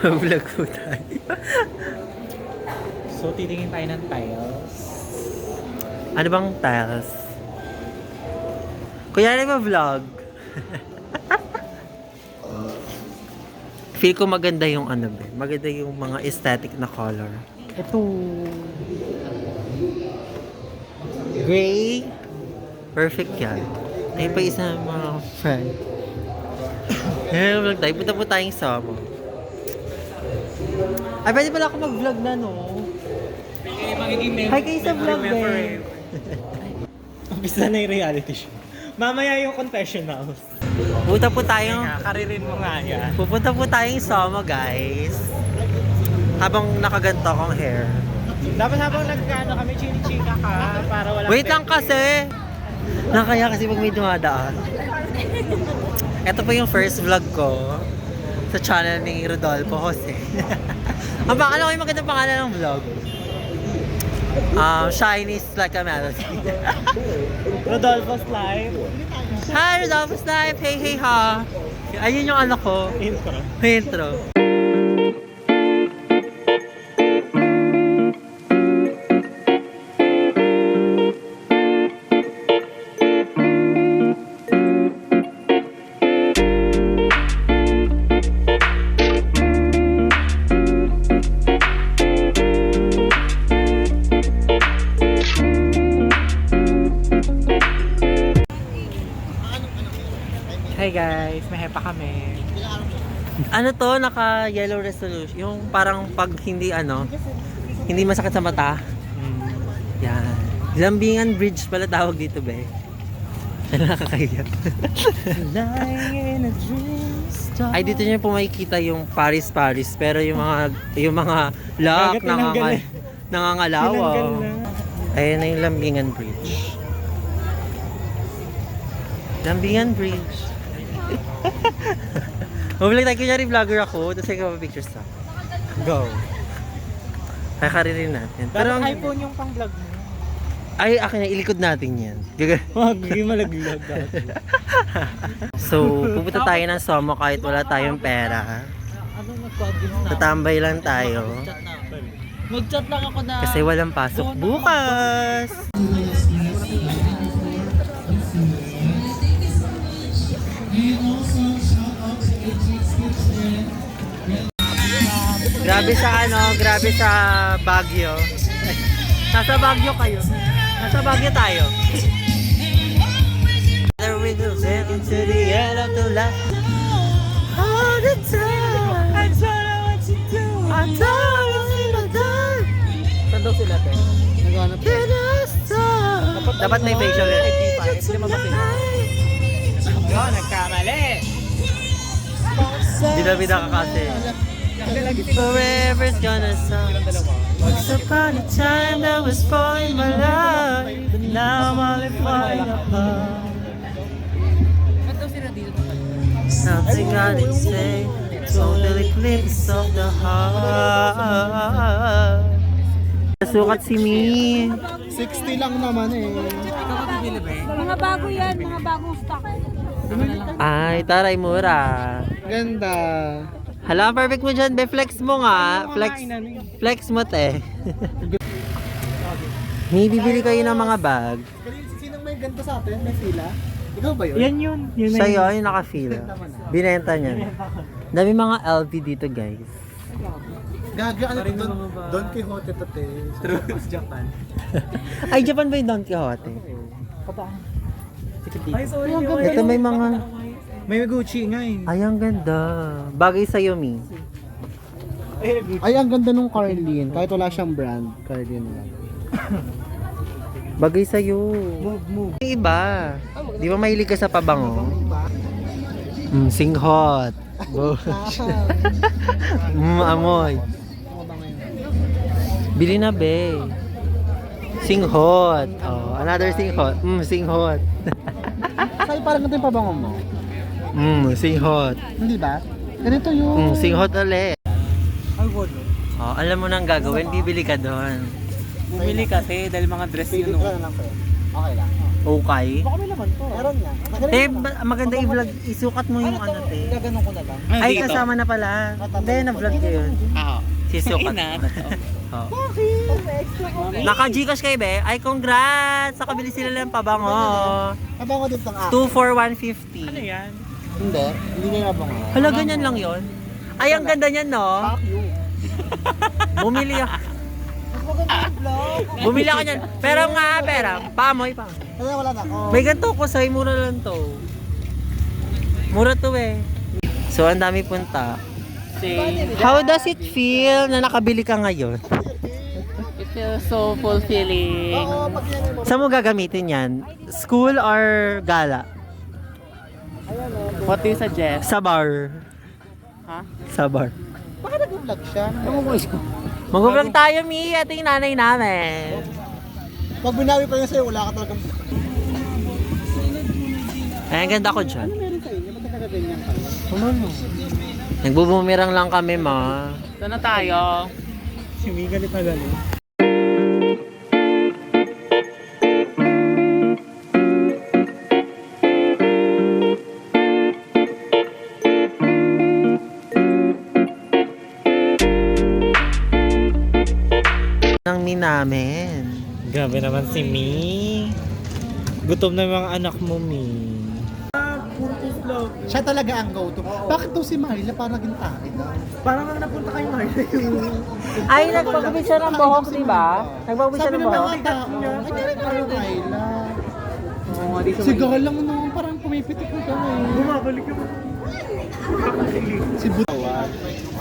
Vlog po tayo. So, titingin tayo ng tiles. Ano bang tiles? Kuya, ano ba vlog? Feel ko maganda yung ano ba? Maganda yung mga aesthetic na color. Ito. Gray. Perfect yan. Ayun pa isa mga friend. Eh, vlog tayo. Punta po tayong sama. Ay, pwede pala ako mag-vlog na, no? Hi kayo sa vlog, eh. Umpisa na yung reality show. Mamaya yung confessionals. Punta po tayong... Karirin mo nga yan. Pupunta po tayong sama, guys. Habang nakaganto akong hair. Dapat habang nagkano kami, chini-chika ka para wala. Wait lang kasi! Nakaya kasi pag may dumadaan. Ito po yung first vlog ko sa channel ni Rodolfo Jose. Ang pangalan ko yung magandang pangalan ng vlog. Shiny is like a melody. Rodolfo's Life. Hi, Rodolfo's Life! Hey, hey, ha! Ayun yung anak ko. Intro. Intro. Hey guys, may hepa kami. Ano to? Naka-yellow resolution. Yung parang pag hindi hindi masakit sa mata. Yan. Lambingan Bridge pala tawag dito, be. Nakakahiya. Ay, dito niyo po makikita yung Paris. Pero yung mga lock, nangangalawa. Ayun na yung Lambingan Bridge. Lambingan Bridge. Mabulag tayo, kunyari vlogger ako, tapos ay pictures na. Go. Kakaririn natin. Pero ang iPhone yung pang vlog mo. Ay, akin na, ilikod natin yan. Wag, hindi malaglag dati. So, pupunta tayo ng Somo kahit wala tayong pera. Ano nagpagin na? Tatambay lang tayo. Mag-chat lang ako na. Kasi walang pasok bukas. Grabe sa Baguio. Nasa Baguio kayo. Nasa Baguio tayo. There we go, into the end of the light. All the time. I don't know what to do. I don't know what to do. Saan daw sila, te? Naghanap ko. Dapat may facial hair. Hindi mapapila. Yo, nagkamali. Bida-bida ka kasi. Forever's gonna stop. Once upon a time that was spoiling my life, but now I'm only falling apart. Something I didn't say, totally glimpse of the heart. Nasukat si Mi. 60 lang naman eh. Mga bago yan, mga bagong stock. Ay, taray mura. Ganda. Hala, perfect mo dyan, be. Flex mo nga. Flex mo, te. May bibili kayo ng mga bag. Sinong may ganito sa atin? May fila? Ikaw ba yun? Yan yun. Yun na Siya yun. yun, yung naka-fila. Binenta niya. Dami mga LV dito, guys. Gaga, ano ito? Don Quixote to te. True. Japan. Ay, Japan ba yung Don Quixote? Ay, sorry. Ito may mga... May Gucci nga eh. Ay, ang ganda. Bagay sa'yo, Mi. Ay, ang ganda nung Carlin. Kahit wala siyang brand, Carlin lang. Bagay sa'yo. Move. Yung iba. Di ba mahilig ka sa pabango? Singhot. Amoy. Bili na, be. Singhot. Oh, another singhot. Singhot. Sa'yo parang ganito yung pabango mo. Singhot. Hindi ba? Ganito yung... Singhot ulit. Ay, wala. Oh, alam mo nang gagawin, bibili ka doon. Bumili kasi dahil mga dress yun. Pili ko lang po. Okay lang. Okay. Baka may laman to. Meron nga. Maganda i-vlog. Isukat mo yung ano, te. Gaganon ko na lang. Ay, kasama na pala. Hindi, na-vlog ko yun. Sisukat. Oh. Naka-Gcash kayo, be? Ay, congrats! Nakabili sila lang pabango. Abango din tong 2 for 150. Ano yan? Hindi niya abango. Hala, ganyan lang yon. Ay, ang ganda niyan, no? Fuck you. Bumili ako. Mas maganda yung vlog. Bumili ako niyan. Pero nga, pera. Pamoy pa. Kaya wala na ako. May ganito ko sa'yo, mura lang to. Mura to eh. So, ang dami punta. How does it feel na nakabili ka ngayon? It feels so fulfilling. Oo, pag yan yung Saan mo gagamitin yan? School or gala? What do you suggest? Sa bar. Ha? Sa bar. Baka nag-vlog siya. Mag-vlog tayo, Mi. Ito yung nanay namin. Pag binawi pa niya sa'yo, wala ka talagang... Ay, ang ganda ko dyan. Meron sa inyo, ba't nagkaganyan ka? Nagbubumirang lang kami, ma. Saan na tayo? Si Mi galit na galit. Nang Mi namin. Grabe naman si Mi. Gutom na yung mga anak mo, Mi. Siya talaga ang go-to. Bakit daw si Marila parang naging takin na? Parang ang napunta kay Marla yung... Ay, nagpagupit siya ng buhok, di ba? Nagpagupit siya Sabi ng ng buhok. mga tao, ay narinig ko yung Marila. Sigaw lang no, parang pumipitik ko kami. Bumabalik yung... Si Butawan.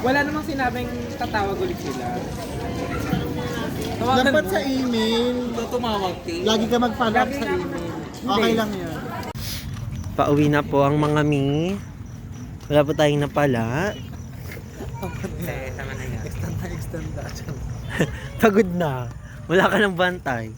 Wala namang sinabing tatawag ulit sila. Dapat sa email. Tumawag Lagi ka mag-follow up sa email. Okay lang yun. Pauwi na po ang mga Mi. Wala po tayong napala. Extend na. Pagod na. Wala ka ng bantay.